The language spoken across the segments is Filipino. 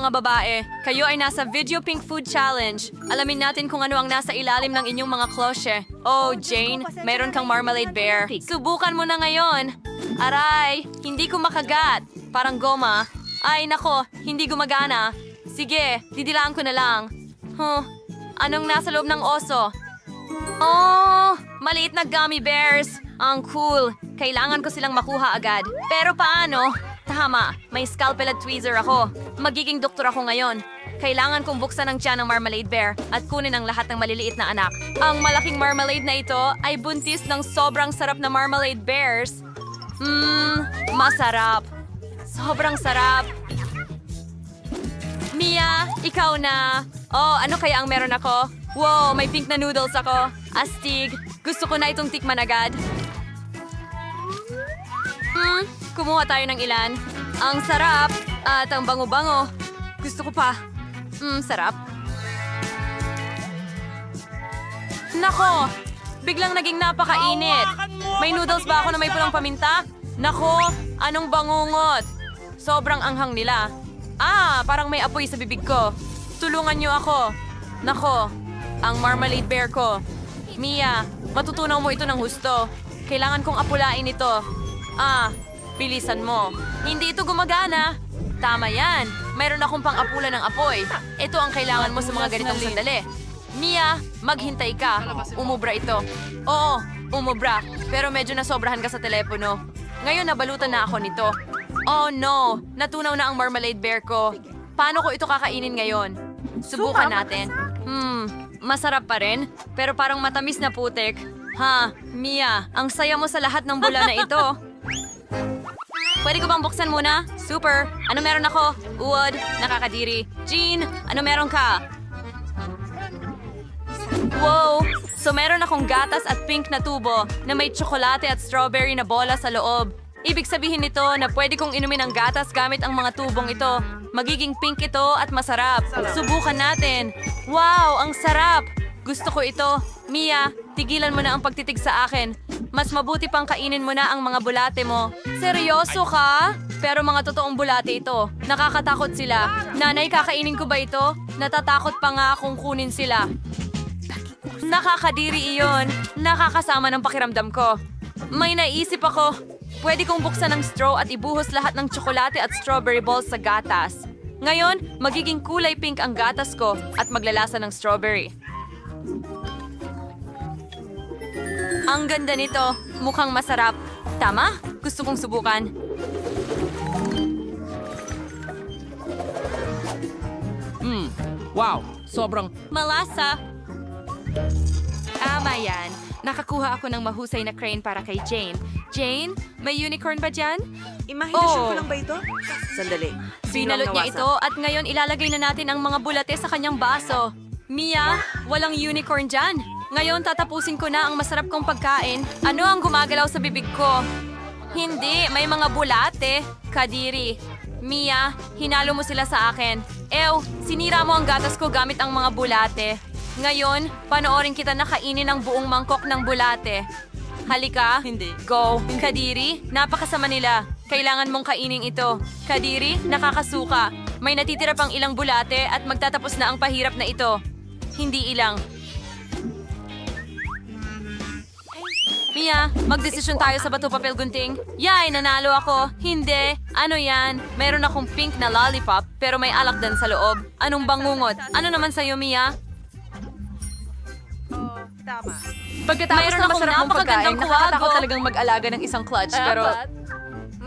mga babae. Kayo ay nasa Video Pink Food Challenge. Alamin natin kung ano ang nasa ilalim ng inyong mga klosye. Oh, Jane, meron kang marmalade bear. Subukan mo na ngayon. Aray, hindi ko makagat. Parang goma. Ay, nako, hindi gumagana. Sige, didilaan ko na lang. Anong nasa loob ng oso? Oh, maliit na gummy bears. Ang cool. Kailangan ko silang makuha agad. Pero paano? Tama, may scalpel at tweezer ako. Magiging doktor ako ngayon. Kailangan kong buksan ang tiyan ng marmalade bear at kunin ang lahat ng maliliit na anak. Ang malaking marmalade na ito ay buntis ng sobrang sarap na marmalade bears. Masarap. Sobrang sarap. Mia, ikaw na. Oh, ano kaya ang meron ako? Wow, may pink na noodles ako. Astig. Gusto ko na itong tikman agad. Kumuha tayo ng ilan. Ang sarap at ang bango-bango. Gusto ko pa. Sarap. Nako, biglang naging napakainit. May noodles ba ako na may pulang paminta? Nako, anong bangungot? Sobrang anghang nila. Parang may apoy sa bibig ko. Tulungan niyo ako. Nako, ang marmalade bear ko. Mia, matutunaw mo ito ng husto. Kailangan kong apulain ito. Bilisan mo. Hindi ito gumagana. Tama yan. Mayroon akong pang-apula ng apoy. Ito ang kailangan mo sa mga ganitong sandali. Mia, maghintay ka. Umubra ito. Oo, umubra. Pero medyo nasobrahan ka sa telepono. Ngayon nabalutan na ako nito. Oh no, natunaw na ang marmalade bear ko. Paano ko ito kakainin ngayon? Subukan natin. Masarap pa rin, pero parang matamis na putik. Mia, ang saya mo sa lahat ng bula na ito. Pwede ko bang buksan muna? Super! Ano meron ako? Uod, nakakadiri. Jean, ano meron ka? Wow! So meron akong gatas at pink na tubo na may tsokolate at strawberry na bola sa loob. Ibig sabihin nito na pwede kong inumin ang gatas gamit ang mga tubong ito. Magiging pink ito at masarap. Subukan natin. Wow, ang sarap! Gusto ko ito. Mia, tigilan mo na ang pagtitig sa akin. Mas mabuti pang kainin mo na ang mga bulate mo. Seryoso ka? Pero mga totoong bulate ito. Nakakatakot sila. Nanay, kakainin ko ba ito? Natatakot pa nga akong kunin sila. Nakakadiri iyon. Nakakasama ng pakiramdam ko. May naisip ako. Pwede kong buksan ng straw at ibuhos lahat ng tsokolate at strawberry balls sa gatas. Ngayon, magiging kulay pink ang gatas ko at maglalasa ng strawberry. Ang ganda nito. Mukhang masarap. Tama? Gusto kong subukan. Wow, sobrang Malasa. Tama yan. Nakakuha ako ng mahusay na crane para kay Jane. Jane, may unicorn ba dyan? Imahinasyon ko lang ba ito? Sandali. Sino ang Binalot niya nawasa? ito at ngayon ilalagay na natin ang mga bulate sa kanyang baso. Mia, walang unicorn dyan. Ngayon tatapusin ko na ang masarap kong pagkain. Ano ang gumagalaw sa bibig ko? Hindi, may mga bulate. Kadiri. Mia, hinalo mo sila sa akin. Sinira mo ang gatas ko gamit ang mga bulate. Ngayon, panoorin kita na kainin ang buong mangkok ng bulate. Halika. Hindi. Go. Kadiri, napakasama nila. Kailangan mong kainin ito. Kadiri, nakakasuka. May natitira pang ilang bulate at magtatapos na ang pahirap na ito. Hindi ilang. Mia, magdesisyon tayo sa bato papel gunting. Yay, nanalo ako. Hindi. Ano yan? Mayroon akong pink na lollipop pero may alak din sa loob. Anong bangungot? Ano naman sa'yo, Mia? Tama. Pagkatapos Mayroon ng akong masarap mong pagkain, napakagandang nakakatakot kuwago. talagang mag-alaga ng isang clutch. Pero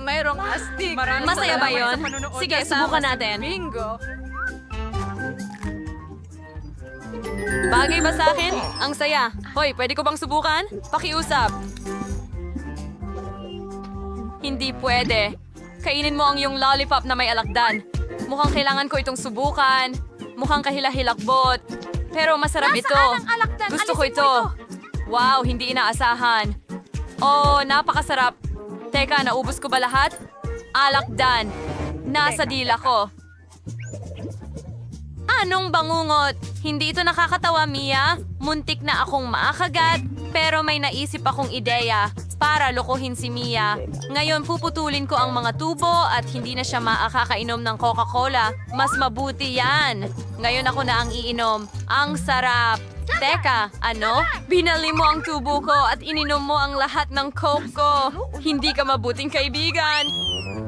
Mayroong astig. masaya ba yun? Sige, subukan natin. Bingo. Bagay ba sa akin? Ang saya. Hoy, pwede ko bang subukan? Pakiusap. Hindi pwede. Kainin mo ang iyong lollipop na may alakdan. Mukhang kailangan ko itong subukan. Mukhang kahila-hilakbot. Pero masarap ito. Gusto ko ito. Wow, hindi inaasahan. Oh, napakasarap. Teka, naubos ko ba lahat? Alakdan. Nasa dila ko. Anong bangungot? Hindi ito nakakatawa, Mia. Muntik na akong maakagat, pero may naisip akong ideya. para lokohin si Mia. Ngayon puputulin ko ang mga tubo at hindi na siya makakainom ng Coca-Cola. Mas mabuti yan. Ngayon ako na ang iinom. Ang sarap. Teka, ano? Binali mo ang tubo ko at ininom mo ang lahat ng Coke ko. Hindi ka mabuting kaibigan.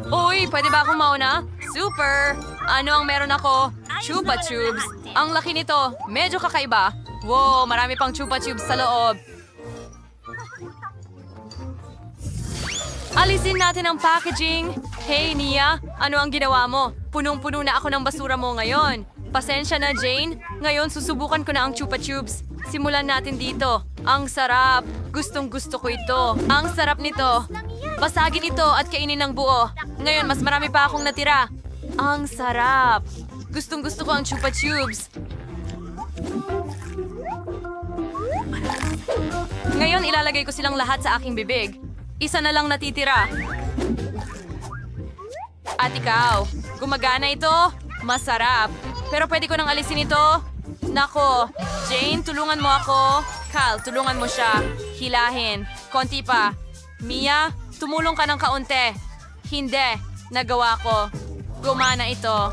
Uy, pwede ba akong mauna? Super! Ano ang meron ako? Chupa Tubes. Ang laki nito. Medyo kakaiba. Wow, marami pang Chupa Tubes sa loob. Alisin natin ang packaging. Hey, Nia, ano ang ginawa mo? Punong-puno na ako ng basura mo ngayon. Pasensya na, Jane. Ngayon, susubukan ko na ang Chupa Tubes. Simulan natin dito. Ang sarap. Gustong-gusto ko ito. Ang sarap nito. Basagin ito at kainin ng buo. Ngayon, mas marami pa akong natira. Ang sarap. Gustong-gusto ko ang Chupa Tubes. Ngayon, ilalagay ko silang lahat sa aking bibig. Isa na lang natitira. At ikaw, gumagana ito? Masarap. Pero pwede ko nang alisin ito? Nako, Jane, tulungan mo ako. Cal, tulungan mo siya. Hilahin. Konti pa. Mia, tumulong ka ng kaunti. Hindi. Nagawa ko. Gumana ito.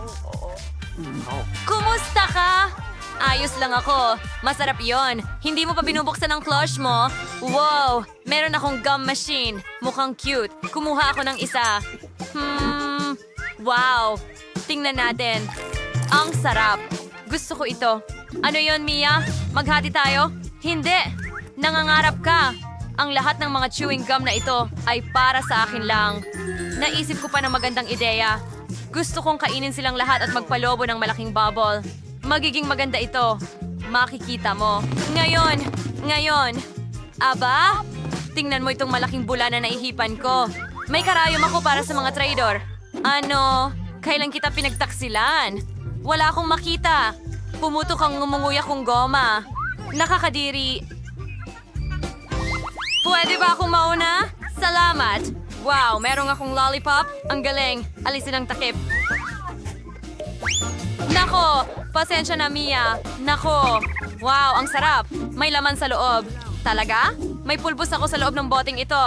Kumusta ka? Ayos lang ako. Masarap yon. Hindi mo pa binubuksan ang clutch mo? Wow! Meron akong gum machine. Mukhang cute. Kumuha ako ng isa. Wow! Tingnan natin. Ang sarap. Gusto ko ito. Ano yon, Mia? Maghati tayo? Hindi. Nangangarap ka. Ang lahat ng mga chewing gum na ito ay para sa akin lang. Naisip ko pa ng magandang ideya. Gusto kong kainin silang lahat at magpalobo ng malaking bubble. Magiging maganda ito. Makikita mo. Ngayon. Aba? Tingnan mo itong malaking bula na naihipan ko. May karayom ako para sa mga traidor. Ano? Kailan kita pinagtaksilan? Wala akong makita. Pumutok ang ngumunguya kong goma. Nakakadiri. Pwede ba akong mauna? Salamat. Wow, merong akong lollipop. Ang galing. Alisin ang takip. Nako, pasensya na, Mia. Nako, wow, ang sarap. May laman sa loob. Talaga? May pulbos ako sa loob ng boteng ito.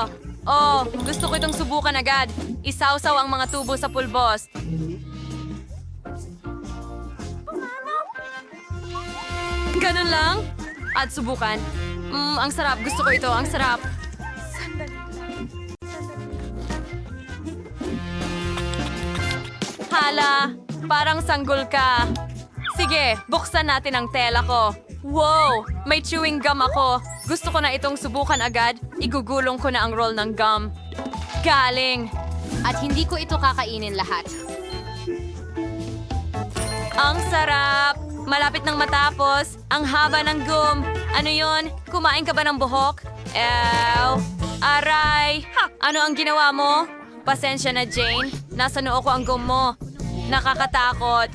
Oh, gusto ko itong subukan agad. Isawsaw ang mga tubo sa pulbos. Ganun lang? At subukan. Ang sarap. Gusto ko ito. Ang sarap. Hala, parang sanggol ka. Sige, buksan natin ang tela ko. Wow, may chewing gum ako. Gusto ko na itong subukan agad. Igugulong ko na ang roll ng gum. Galing. At hindi ko ito kakainin lahat. Ang sarap. Malapit nang matapos. Ang haba ng gum. Ano yon? Kumain ka ba ng buhok? Ew. Aray. Ano ang ginawa mo? Pasensya na, Jane. Nasa noo ko ang gum mo. Nakakatakot.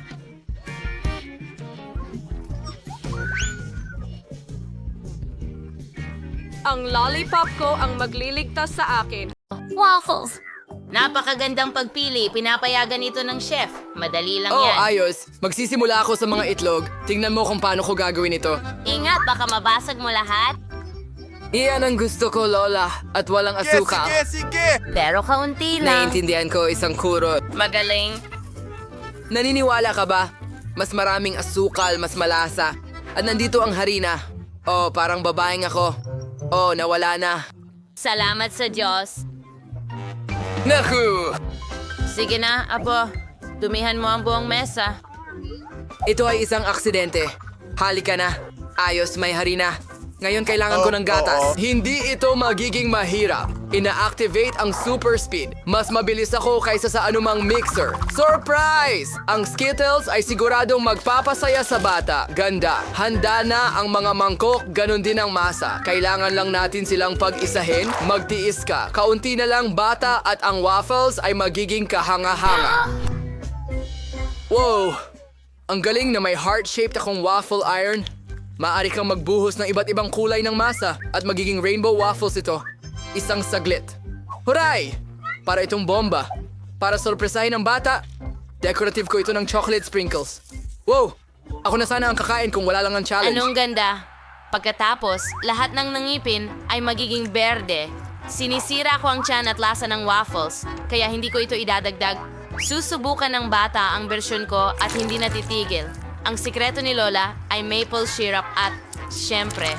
Ang lollipop ko ang magliligtas sa akin. Waffles! Napakagandang pagpili. Pinapayagan ito ng chef. Madali lang Oh, yan. ayos. Magsisimula ako sa mga itlog. Tingnan mo kung paano ko gagawin ito. Ingat, baka mabasag mo lahat. Iyan ang gusto ko, Lola. At walang asukal. Pero kaunti lang. Naiintindihan ko isang kurot. Magaling. Naniniwala ka ba? Mas maraming asukal, mas malasa. At nandito ang harina. Oh, parang babaeng ako. Oh, nawala na. Salamat sa Diyos. Naku! Sige na, Apo. Dumihan mo ang buong mesa. Ito ay isang aksidente. Halika na. Ayos, may harina. Ngayon kailangan ko ng gatas. Hindi ito magiging mahirap. Ina-activate ang super speed. Mas mabilis ako kaysa sa anumang mixer. Surprise! Ang Skittles ay siguradong magpapasaya sa bata. Ganda. Handa na ang mga mangkok, ganun din ang masa. Kailangan lang natin silang pag-isahin. Magtiis ka. Kaunti na lang bata at ang waffles ay magiging kahanga-hanga. Wow! Ang galing na may heart-shaped akong waffle iron. Maaari kang magbuhos ng iba't ibang kulay ng masa at magiging rainbow waffles ito. Isang saglit. Huray! Para itong bomba. Para sorpresahin ang bata, decorative ko ito ng chocolate sprinkles. Wow! Ako na sana ang kakain kung wala lang ang challenge. Anong ganda. Pagkatapos, lahat ng nangipin ay magiging berde. Sinisira ko ang tiyan at lasa ng waffles, kaya hindi ko ito idadagdag. Susubukan ng bata ang bersyon ko at hindi natitigil. Ang sikreto ni Lola ay maple syrup at, syempre,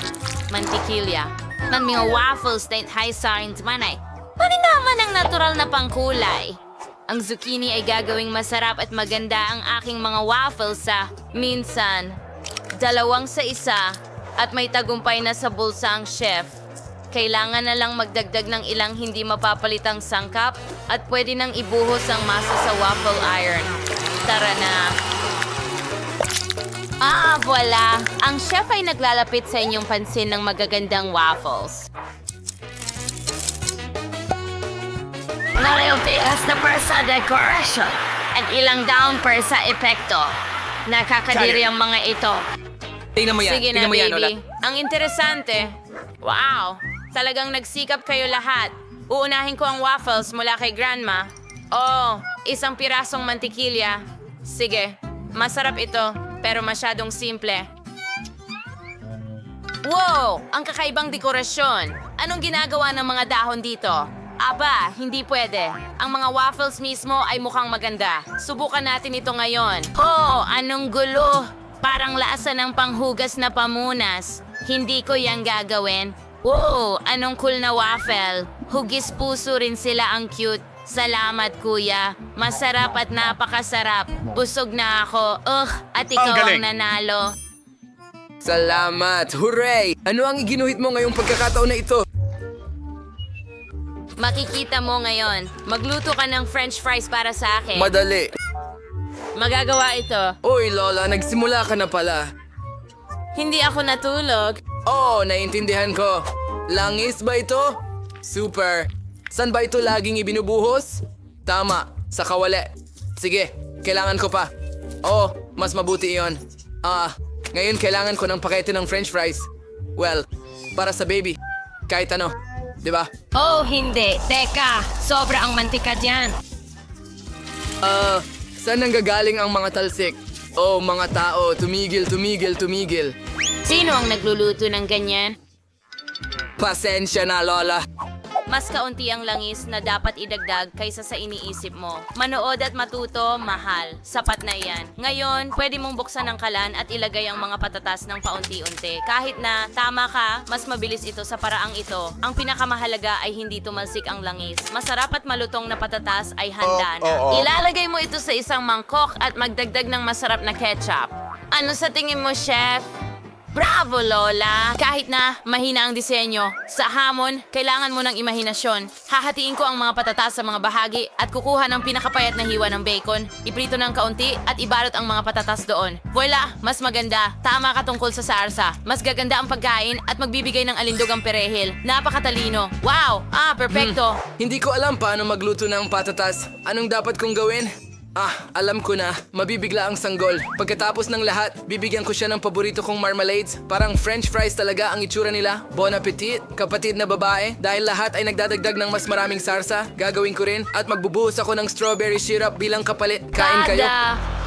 mantikilya. Ng mga waffles na high science manay. Naman ang natural na pangkulay. Ang zucchini ay gagawing masarap at maganda ang aking mga waffles sa minsan 2 sa 1 at may tagumpay na sa bulsa ang chef. Kailangan na lang magdagdag ng ilang hindi mapapalitang sangkap at pwede nang ibuhos ang masa sa waffle iron. Tara na! Voila! Ang chef ay naglalapit sa inyong pansin ng magagandang waffles. Narayutias na per sa decoration at ilang down per sa epekto. Nakakadiri ang mga ito. Tingnan mo yan. Sige na, Tingnan mo yan, Lola. baby. Ang interesante. Wow! Talagang nagsikap kayo lahat. Uunahin ko ang waffles mula kay Grandma. Oh, 1 pirasong mantikilya. Sige, masarap ito, pero masyadong simple. Wow! Ang kakaibang dekorasyon. Anong ginagawa ng mga dahon dito? Aba, hindi pwede. Ang mga waffles mismo ay mukhang maganda. Subukan natin ito ngayon. Oh, anong gulo! Parang lasa ng panghugas na pamunas. Hindi ko yang gagawin. Wow, anong cool na waffle. Hugis puso rin sila, ang cute. Salamat, kuya. Masarap at napakasarap. Busog na ako. At ikaw ang nanalo. Salamat! Hooray! Ano ang iginuhit mo ngayong pagkakataon na ito? Makikita mo ngayon. Magluto ka ng french fries para sa akin. Madali. Magagawa ito. Uy, Lola, nagsimula ka na pala. Hindi ako natulog. Oh, naiintindihan ko. Langis ba ito? Super. San ba ito laging ibinubuhos? Tama, sa kawali. Sige, kailangan ko pa. Oh, mas mabuti iyon. Ngayon kailangan ko ng pakete ng french fries. Well, para sa baby. Kahit ano. Diba? Oh, hindi. Teka, sobra ang mantika diyan. Saan nanggagaling ang mga talsik? Oh, mga tao, tumigil, tumigil, tumigil. Sino ang nagluluto ng ganyan? Pasensya na, Lola. Mas kaunti ang langis na dapat idagdag kaysa sa iniisip mo. Manood at matuto, mahal. Sapat na iyan. Ngayon, pwede mong buksan ang kalan at ilagay ang mga patatas ng paunti-unti. Kahit na, tama ka, mas mabilis ito sa paraang ito. Ang pinakamahalaga ay hindi tumalsik ang langis. Masarap at malutong na patatas ay handa na. Ilalagay mo ito sa isang mangkok at magdagdag ng masarap na ketchup. Ano sa tingin mo, chef? Bravo, Lola! Kahit na mahina ang disenyo, sa hamon, kailangan mo ng imahinasyon. Hahatiin ko ang mga patatas sa mga bahagi at kukuha ng pinakapayat na hiwa ng bacon, iprito ng kaunti at ibalot ang mga patatas doon. Voila! Mas maganda. Tama ka tungkol sa sarsa. Mas gaganda ang pagkain at magbibigay ng alindog ang perehil. Napakatalino. Wow! Perpekto! Hindi ko alam paano magluto ng patatas. Anong dapat kong gawin? Alam ko na. Mabibigla ang sanggol. Pagkatapos ng lahat, bibigyan ko siya ng paborito kong marmalades. Parang french fries talaga ang itsura nila. Bon appetit, kapatid na babae. Dahil lahat ay nagdadagdag ng mas maraming sarsa, gagawin ko rin at magbubuhos ako ng strawberry syrup bilang kapalit. Kain kayo.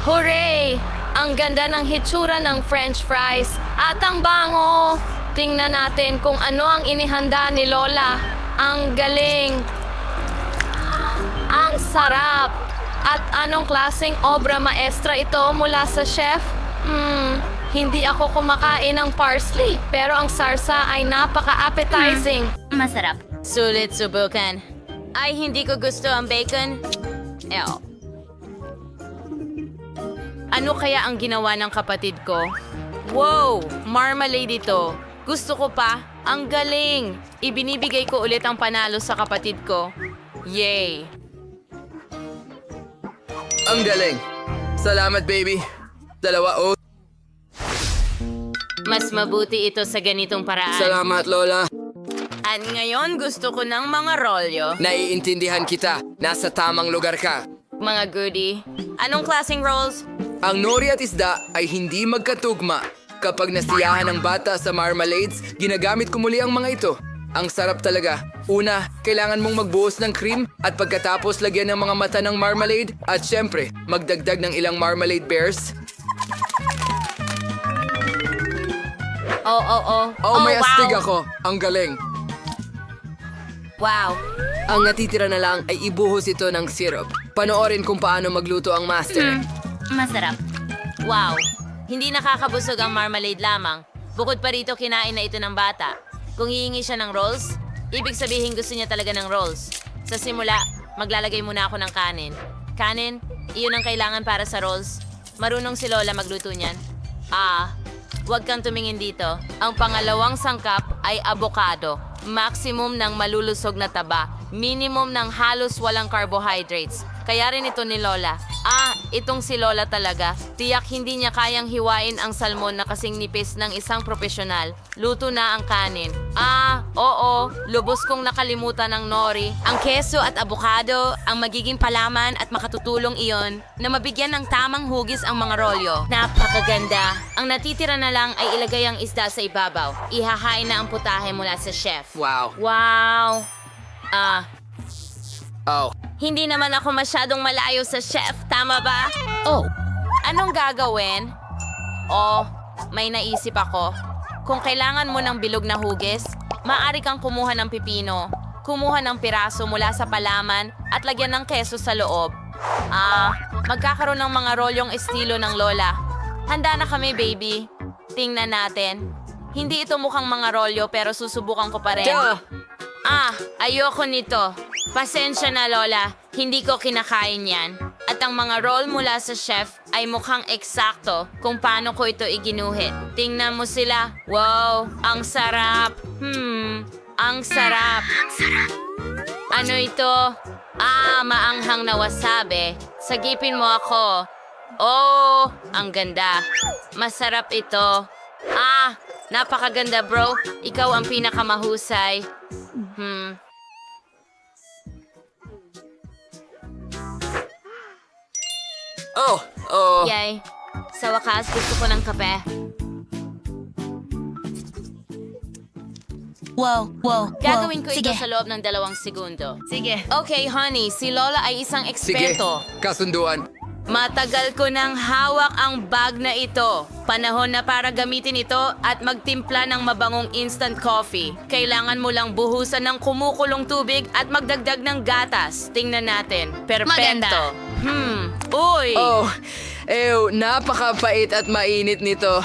Hooray! Ang ganda ng hitsura ng french fries. At ang bango! Tingnan natin kung ano ang inihanda ni Lola. Ang galing! Ang sarap! At anong klaseng obra maestra ito mula sa chef? Hindi ako kumakain ng parsley, pero ang sarsa ay napaka-appetizing. Masarap. Sulit subukan. Ay, hindi ko gusto ang bacon. Ew. Ano kaya ang ginawa ng kapatid ko? Wow! Marmalade ito. Gusto ko pa. Ang galing! Ibinibigay ko ulit ang panalo sa kapatid ko. Yay! Ang galing. Salamat, baby. 2 Mas mabuti ito sa ganitong paraan. Salamat, Lola. At ngayon gusto ko ng mga rolyo. Naiintindihan kita. Nasa tamang lugar ka. Mga goodie. Anong klaseng rolls? Ang nori at isda ay hindi magkatugma. Kapag nasiyahan ng bata sa marmalades, ginagamit ko muli ang mga ito. Ang sarap talaga. Una, kailangan mong magbuhos ng cream at pagkatapos lagyan ng mga mata ng marmalade at syempre, magdagdag ng ilang marmalade bears. Oh, May wow. astig ako. Ang galing. Wow. Ang natitira na lang ay ibuhos ito ng syrup. Panoorin kung paano magluto ang master. Masarap. Wow. Hindi nakakabusog ang marmalade lamang. Bukod pa rito, kinain na ito ng bata. Kung hihingi siya ng rolls, ibig sabihin gusto niya talaga ng rolls. Sa simula, maglalagay muna ako ng kanin. Kanin, iyon ang kailangan para sa rolls. Marunong si Lola magluto niyan. Huwag kang tumingin dito. Ang pangalawang sangkap ay avocado. Maximum ng malulusog na taba. Minimum ng halos walang carbohydrates. Kaya rin ito ni Lola. Itong si Lola talaga. Tiyak hindi niya kayang hiwain ang salmon na kasing nipis ng isang profesional. Luto na ang kanin. Oo. Lubos kong nakalimutan ng nori. Ang keso at abukado ang magiging palaman at makatutulong iyon na mabigyan ng tamang hugis ang mga rolyo. Napakaganda. Ang natitira na lang ay ilagay ang isda sa ibabaw. Ihahain na ang putahe mula sa chef. Wow. Wow. Oh. Hindi naman ako masyadong malayo sa chef, tama ba? Anong gagawin? May naisip ako. Kung kailangan mo ng bilog na hugis, maaari kang kumuha ng pipino, kumuha ng piraso mula sa palaman at lagyan ng keso sa loob. Magkakaroon ng mga rolyong estilo ng Lola. Handa na kami, baby. Tingnan natin. Hindi ito mukhang mga rolyo pero susubukan ko pa rin. Ayoko nito. Pasensya na, Lola. Hindi ko kinakain yan. At ang mga roll mula sa chef ay mukhang eksakto kung paano ko ito iginuhit. Tingnan mo sila. Wow, ang sarap. Ang sarap. Ano ito? Maanghang na wasabi. Sagipin mo ako. Ang ganda. Masarap ito. Napakaganda, bro. Ikaw ang pinakamahusay. Yay. Sa wakas, gusto ko ng kape. Gagawin ko ito sa loob ng 2 segundo. Sige. Okay, honey. Si Lola ay isang Sige. eksperto. Kasunduan. Matagal ko nang hawak ang bag na ito. Panahon na para gamitin ito at magtimpla ng mabangong instant coffee. Kailangan mo lang buhusan ng kumukulong tubig at magdagdag ng gatas. Tingnan natin. Perpekto. Maganda. Uy! Napakapait at mainit nito.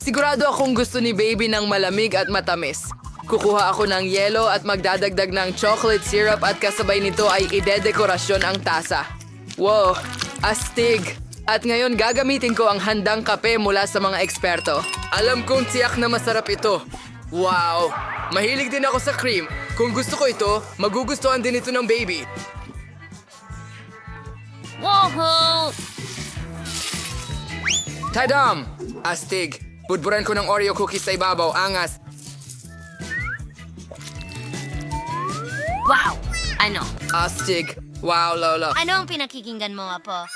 Sigurado akong gusto ni baby ng malamig at matamis. Kukuha ako ng yelo at magdadagdag ng chocolate syrup at kasabay nito ay idedekorasyon ang tasa. Wow, astig! At ngayon gagamitin ko ang handang kape mula sa mga eksperto. Alam kong tiyak na masarap ito. Wow! Mahilig din ako sa cream. Kung gusto ko ito, magugustuhan din ito ng baby. Woohoo! Tadam! Astig! Budburan ko ng Oreo cookies sa ibabaw. Angas! Wow! Ano? Astig! Wow, Lola! Ano ang pinakikinggan mo, Apo?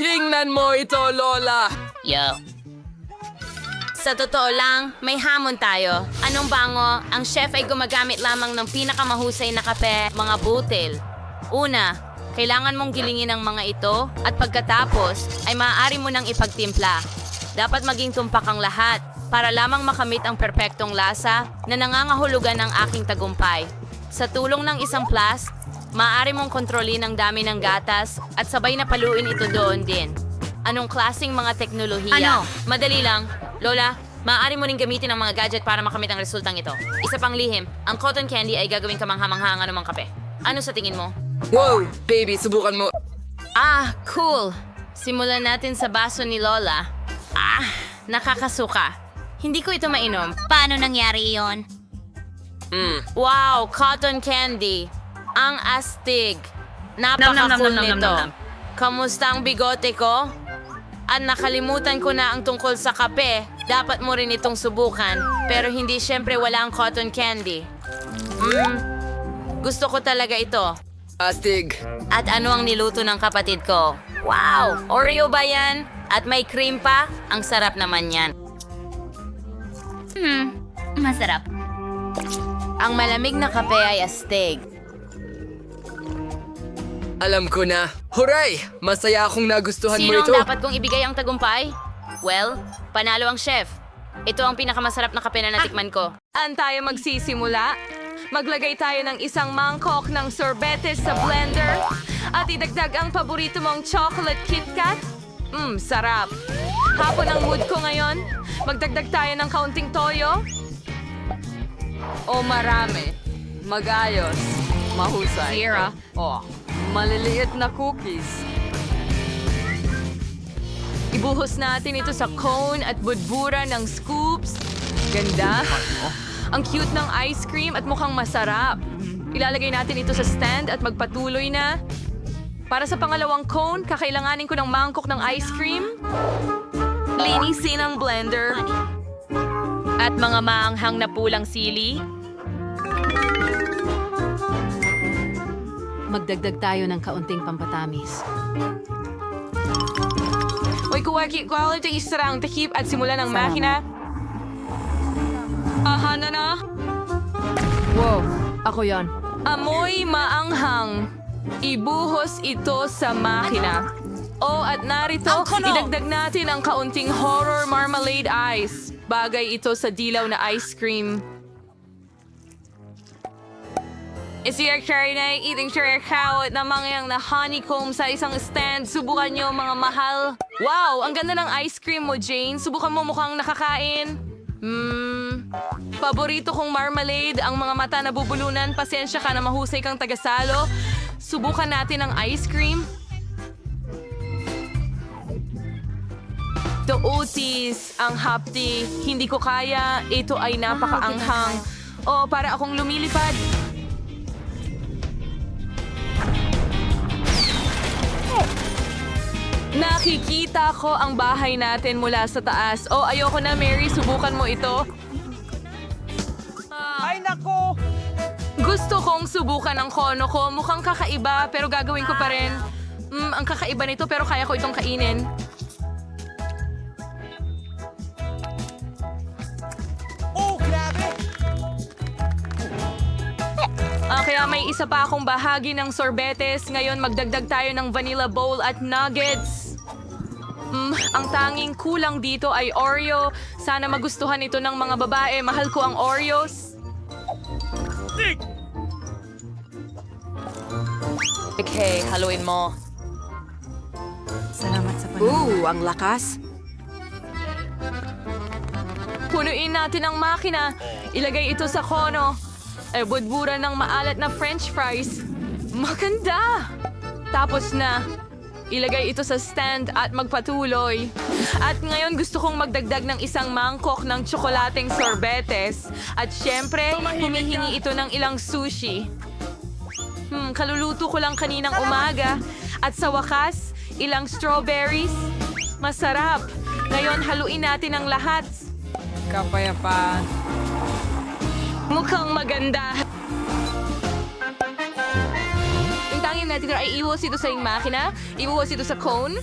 Tingnan mo ito, Lola! Yo. Sa totoo lang, may hamon tayo. Anong bango? Ang chef ay gumagamit lamang ng pinakamahusay na kape, mga butil. Una, kailangan mong gilingin ang mga ito at pagkatapos ay maaari mo nang ipagtimpla. Dapat maging tumpak ang lahat para lamang makamit ang perpektong lasa na nangangahulugan ng aking tagumpay. Sa tulong ng isang flask, maaari mong kontrolin ang dami ng gatas at sabay na paluin ito doon din. Anong klaseng mga teknolohiya? Ano? Madali lang. Lola, maaari mo rin gamitin ang mga gadget para makamit ang resultang ito. Isa pang lihim, ang cotton candy ay gagawing kamangha-mangha ng mga kape. Ano sa tingin mo? Wow! Baby, subukan mo. Cool. Simulan natin sa baso ni Lola. Nakakasuka. Hindi ko ito mainom. Paano nangyari iyon? Wow, cotton candy. Ang astig. Napaka-cool nito. Kamusta ang bigote ko? At nakalimutan ko na ang tungkol sa kape. Dapat mo rin itong subukan. Pero hindi syempre wala ang cotton candy. Gusto ko talaga ito. Astig. At ano ang niluto ng kapatid ko? Wow! Oreo ba yan? At may cream pa? Ang sarap naman yan. Masarap. Ang malamig na kape ay astig. Alam ko na. Huray! Masaya akong nagustuhan Sino mo ang ito. dapat kong ibigay ang tagumpay? Well, panalo ang chef. Ito ang pinakamasarap na kape na natikman ko. Saan tayo magsisimula? Maglagay tayo ng isang mangkok ng sorbetes sa blender at idagdag ang paborito mong chocolate KitKat. Sarap. Hapon ang mood ko ngayon. Magdagdag tayo ng kaunting toyo. O marami. Magayos. Mahusay. Zira. Maliliit na cookies. Ibuhos natin ito sa cone at budbura ng scoops. Ganda. Ang cute ng ice cream at mukhang masarap. Ilalagay natin ito sa stand at magpatuloy na. Para sa pangalawang cone, kakailanganin ko ng mangkok ng ice cream. Linisin ang blender. At mga maanghang na pulang sili. Magdagdag tayo ng kaunting pampatamis. Uy, quality isarang takip at simulan ng makina. Aha na. Wow, ako yon. Amoy maanghang. Ibuhos ito sa makina. At narito, idagdag natin ang kaunting horror marmalade ice. Bagay ito sa dilaw na ice cream. Isiyar na eating sure cow at namangyang na honeycomb sa isang stand. Subukan nyo mga mahal. Wow, ang ganda ng ice cream mo, Jane. Subukan mo mukhang nakakain. Paborito kong marmalade, ang mga mata na bubulunan. Pasensya ka na mahusay kang tagasalo. Subukan natin ang ice cream. The Otis, ang hapti. Hindi ko kaya. Ito ay napakaanghang. Para akong lumilipad. Nakikita ko ang bahay natin mula sa taas. Ayoko na, Mary. Subukan mo ito. Ay, nako! Gusto kong subukan ang kono ko. Mukhang kakaiba, pero gagawin ko pa rin. Ang kakaiba nito, pero kaya ko itong kainin. Oh, grabe! Kaya may isa pa akong bahagi ng sorbetes. Ngayon, magdagdag tayo ng vanilla bowl at nuggets. Ang tanging kulang dito ay Oreo. Sana magustuhan ito ng mga babae. Mahal ko ang Oreos. Okay, haluin mo. Salamat sa panahon. Ang lakas. Punuin natin ang makina. Ilagay ito sa kono. Budbura ng maalat na french fries. Maganda! Tapos na. Ilagay ito sa stand at magpatuloy. At ngayon gusto kong magdagdag ng isang mangkok ng tsokolateng sorbetes. At syempre, humihingi ito ng ilang sushi. Kaluluto ko lang kaninang umaga. At sa wakas, ilang strawberries. Masarap. Ngayon, haluin natin ang lahat. Kapayapaan. Mukhang maganda. Yung tanging natin ay iwas ito sa iyong makina, iwas ito sa cone.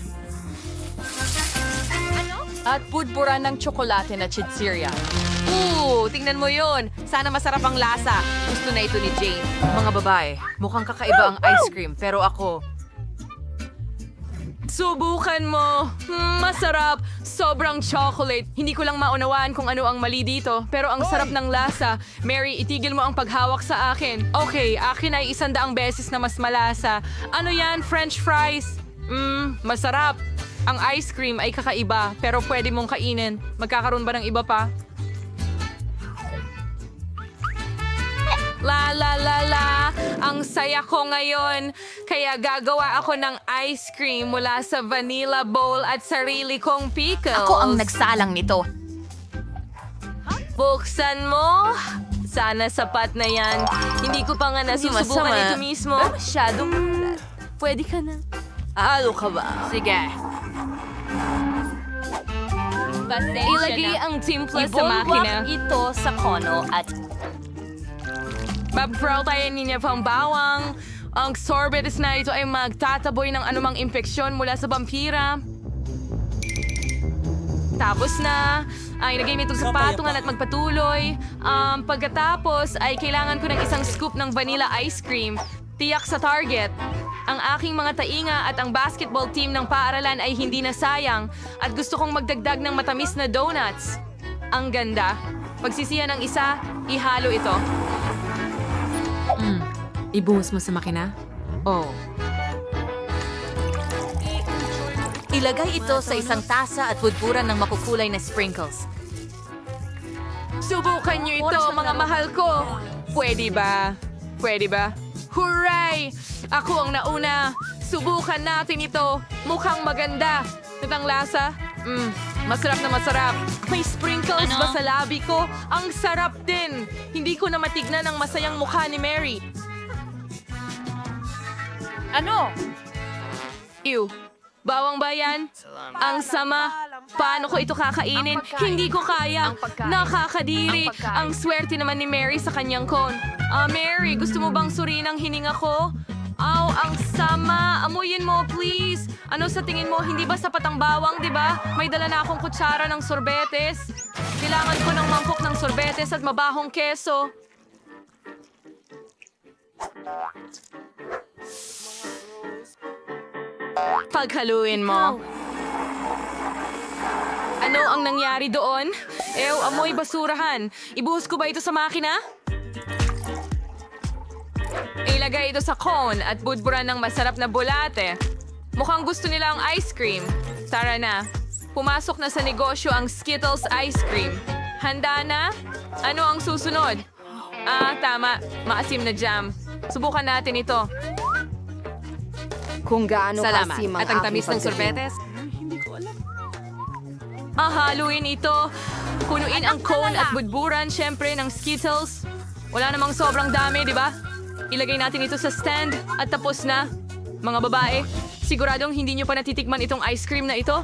At pudpura ng tsokolate na chitsiria. Tingnan mo yon. Sana masarap ang lasa. Gusto na ito ni Jane. Mga babae, mukhang kakaiba ang ice cream, pero ako, Subukan mo. Masarap. Sobrang chocolate. Hindi ko lang maunawaan kung ano ang mali dito. Pero ang sarap ng lasa. Mary, itigil mo ang paghawak sa akin. Okay, akin ay 100 beses na mas malasa. Ano yan? French fries? Masarap. Ang ice cream ay kakaiba, pero pwede mong kainin. Magkakaroon ba ng iba pa? La la la la, ang saya ko ngayon. Kaya gagawa ako ng ice cream mula sa vanilla bowl at sarili kong pickles. Ako ang nagsalang nito. Buksan mo. Sana sapat na yan. Hindi ko pa nga nasusubukan masama. ito mismo. Masyadong pwede ka na. Ano ka ba? Sige. Ilagay ang timpla sa makina. ito sa kono at Babfrotayan niya pang bawang. Ang sorbetes na ito ay magtataboy ng anumang impeksyon mula sa vampira. Tapos na, ay nagay nito sa patungan at magpatuloy. Pagkatapos ay kailangan ko ng isang scoop ng vanilla ice cream. Tiyak sa target. Ang aking mga tainga at ang basketball team ng paaralan ay hindi na sayang at gusto kong magdagdag ng matamis na donuts. Ang ganda. Pagsisiyan ng isa, ihalo ito. Ibuhos mo sa makina? Oh. Ilagay ito sa isang tasa at budburan ng makukulay na sprinkles. Subukan niyo ito, mga mahal ko. Pwede ba? Pwede ba? Hooray! Ako ang nauna. Subukan natin ito. Mukhang maganda. Itang lasa? Masarap na masarap. May sprinkles Ano? ba sa labi ko? Ang sarap din. Hindi ko na matignan ang masayang mukha ni Mary. Ano? Ew. Bawang bayan? Ang sama. Paano ko ito kakainin? Hindi ko kaya. Nakakadiri. Ang swerte naman ni Mary sa kanyang cone. Mary, gusto mo bang suriin ang hininga ko? Aw, ang sama. Amuyin mo, please. Ano sa tingin mo? Hindi ba sapat ang bawang, di ba? May dala na akong kutsara ng sorbetes. Kailangan ko ng mangkok ng sorbetes at mabahong keso. Paghaluin mo. Ano ang nangyari doon? Ew, amoy basurahan. Ibuhos ko ba ito sa makina? Ilagay ito sa cone at budburan ng masarap na bulate. Mukhang gusto nila ang ice cream. Tara na. Pumasok na sa negosyo ang Skittles ice cream. Handa na? Ano ang susunod? Tama. Maasim na jam. Subukan natin ito. Kung gaano Salamat. kasim ang At ang aking tamis ng pagdating. sorbetes? Haluin ito. Punuin ang cone at budburan, syempre, ng Skittles. Wala namang sobrang dami, di ba? Ilagay natin ito sa stand at tapos na. Mga babae, siguradong hindi nyo pa natitikman itong ice cream na ito.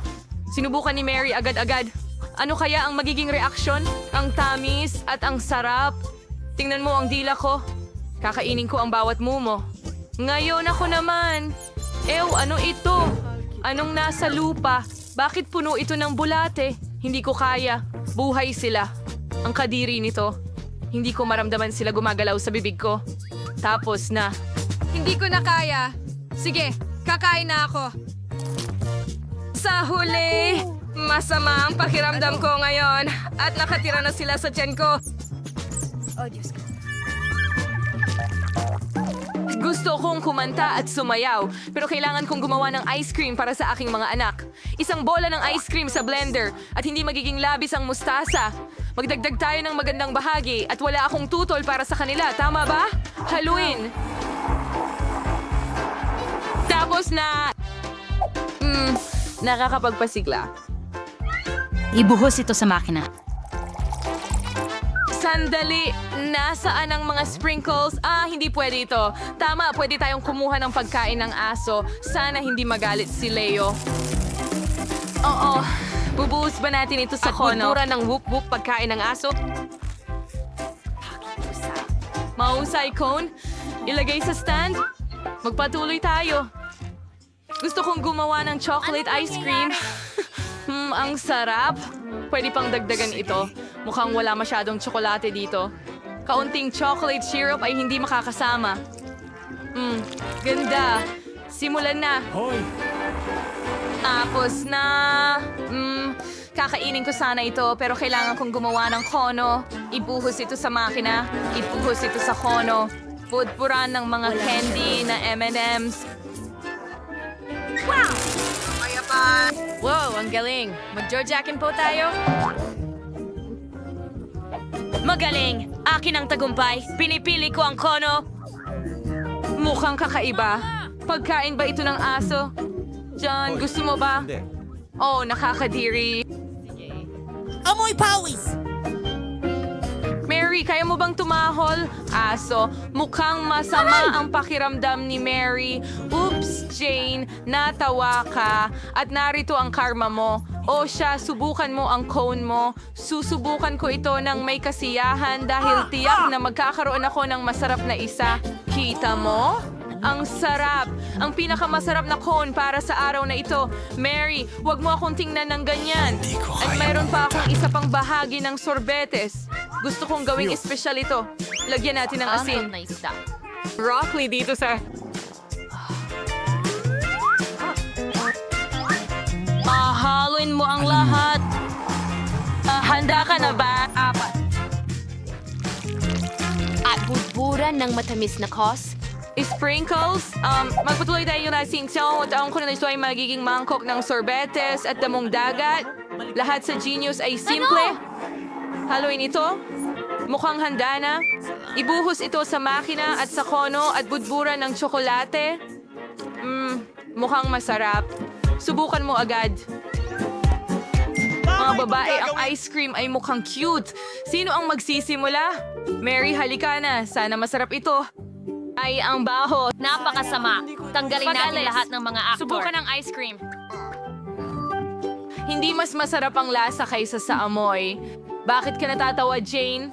Sinubukan ni Mary agad-agad. Ano kaya ang magiging reaksyon? Ang tamis at ang sarap. Tingnan mo ang dila ko. Kakainin ko ang bawat mumo. Ngayon ako naman. Ew, ano ito? Anong nasa lupa? Bakit puno ito ng bulate? Hindi ko kaya. Buhay sila. Ang kadiri nito. Hindi ko maramdaman sila gumagalaw sa bibig ko. Tapos na. Hindi ko na kaya. Sige, kakain na ako. Sa huli, masama ang pakiramdam ko ngayon at nakatira na sila sa tiyan ko. Gusto kong kumanta at sumayaw, pero kailangan kong gumawa ng ice cream para sa aking mga anak. Isang bola ng ice cream sa blender at hindi magiging labis ang mustasa. Magdagdag tayo ng magandang bahagi at wala akong tutol para sa kanila, tama ba? Haluin! Tapos na... nakakapagpasigla. Ibuhos ito sa makina. Sandali! Nasaan ang mga sprinkles? Hindi pwede ito. Tama, pwede tayong kumuha ng pagkain ng aso. Sana hindi magalit si Leo. Oo, bubuhos ba natin ito sa kono? Budburan ng whoop-whoop pagkain ng aso? Mahusay, Cone. Ilagay sa stand. Magpatuloy tayo. Gusto kong gumawa ng chocolate ice cream. Ang sarap. Pwede pang dagdagan ito. Mukhang wala masyadong tsokolate dito. Kaunting chocolate syrup ay hindi makakasama. Ganda. Simulan na. Tapos na... kakainin ko sana ito pero kailangan kong gumawa ng kono. Ibuhos ito sa makina. Ibuhos ito sa kono. Budburan ng mga candy na M&M's. Wow, ang galing. Mag-Georgiakin po tayo. Magaling! Akin ang tagumpay. Pinipili ko ang kono. Mukhang kakaiba. Pagkain ba ito ng aso? John, gusto mo ba? Oh, nakakadiri. Amoy pawis! Mary, kaya mo bang tumahol? Aso, mukhang masama ang pakiramdam ni Mary. Oops, Jane, natawa ka. At narito ang karma mo. O siya, subukan mo ang cone mo. Susubukan ko ito ng may kasiyahan dahil tiyak na magkakaroon ako ng masarap na isa. Kita mo? Ang sarap! Ang pinakamasarap na cone para sa araw na ito. Mary, wag mo akong tingnan ng ganyan. At mayroon pa akong isa pang bahagi ng sorbetes. Gusto kong gawing espesyal ito. Lagyan natin ng asin. Na isda. Broccoli dito sa... Haluin mo ang lahat. Handa ka na ba? At budburan ng matamis na kos. Sprinkles? Magpatuloy tayo yung rasing at ang kunin ito ay magiging mangkok ng sorbetes at damong dagat. Lahat sa Genius ay simple. Haluin ito. Mukhang handa na. Ibuhos ito sa makina at sa kono at budburan ng tsokolate. Mukhang masarap. Subukan mo agad. Mga babae, ang ice cream ay mukhang cute. Sino ang magsisimula? Mary, halika na. Sana masarap ito. Ay, ang baho. Napakasama. Tanggalin natin lahat ng mga aktor. Subukan ang ice cream. Hindi mas masarap ang lasa kaysa sa amoy. Bakit ka natatawa, Jane?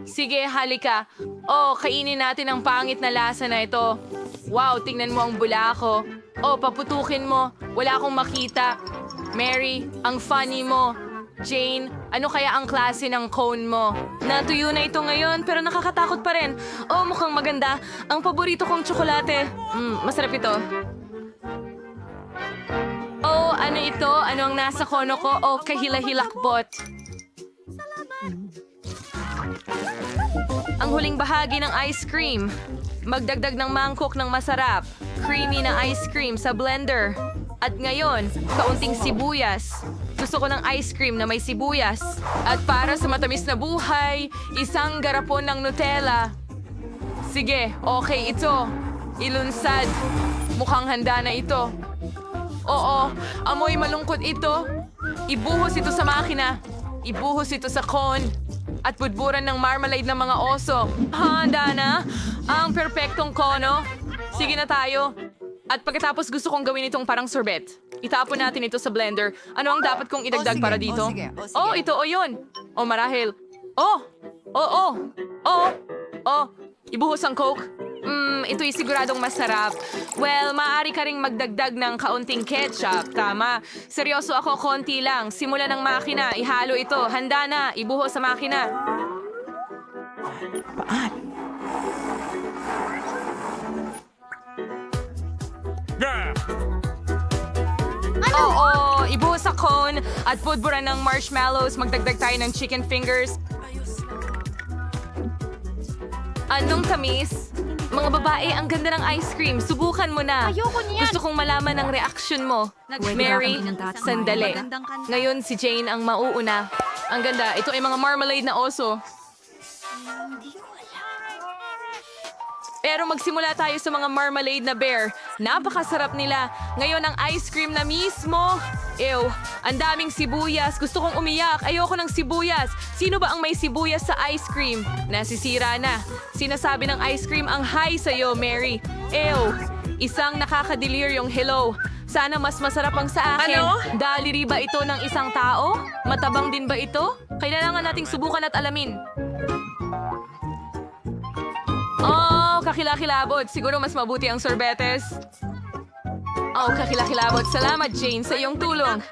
Sige, halika. Oh, kainin natin ang pangit na lasa na ito. Wow, tingnan mo ang bula ko. Oh, paputukin mo. Wala akong makita. Mary, ang funny mo. Jane, ano kaya ang klase ng cone mo? Natuyo na ito ngayon pero nakakatakot pa rin. Oh, mukhang maganda. Ang paborito kong tsokolate. Masarap ito. Oh, ano ito? Ano ang nasa kono ko? Oh, kahila-hilakbot. Ang huling bahagi ng ice cream. Magdagdag ng mangkok ng masarap. Creamy na ice cream sa blender. At ngayon, kaunting sibuyas. Gusto ko ng ice cream na may sibuyas. At para sa matamis na buhay, isang garapon ng Nutella. Sige, okay ito. Ilunsad. Mukhang handa na ito. Oo, amoy malungkot ito. Ibuhos ito sa makina. Ibuhos ito sa cone. At budburan ng marmalade ng mga oso. Handa na ang perpektong kono. Sige na tayo. At pagkatapos gusto kong gawin itong parang sorbet. Itapon natin ito sa blender. Ano ang dapat kong idagdag para dito? Oh, ito o yun. O marahil. Ibuhos ang Coke. Ito'y siguradong masarap. Well, maaari ka ring magdagdag ng kaunting ketchup. Tama. Seryoso ako, konti lang. Simula ng makina, ihalo ito. Handa na, ibuhos sa makina. Oo, ibuhos sa cone at budburan ng marshmallows. Magdagdag tayo ng chicken fingers. Anong tamis? Mga babae, ang ganda ng ice cream. Subukan mo na. Ayoko niyan. Gusto kong malaman ang reaksyon mo. Mary, sandali. Ngayon si Jane ang mauuna. Ang ganda. Ito ay mga marmalade na oso. Pero magsimula tayo sa mga marmalade na bear. Napakasarap nila. Ngayon ang ice cream na mismo. Ew, ang daming sibuyas. Gusto kong umiyak. Ayoko ng sibuyas. Sino ba ang may sibuyas sa ice cream? Nasisira na. Sinasabi ng ice cream ang hi sa'yo, Mary. Ew, isang nakakadeliryong hello. Sana mas masarap ang sa akin. Ano? Daliri ba ito ng isang tao? Matabang din ba ito? Kailangan nating subukan at alamin. Oh, kakilakilabot. Siguro mas mabuti ang sorbetes. Oh, kakilakilabot. Salamat, Jane, sa iyong tulong.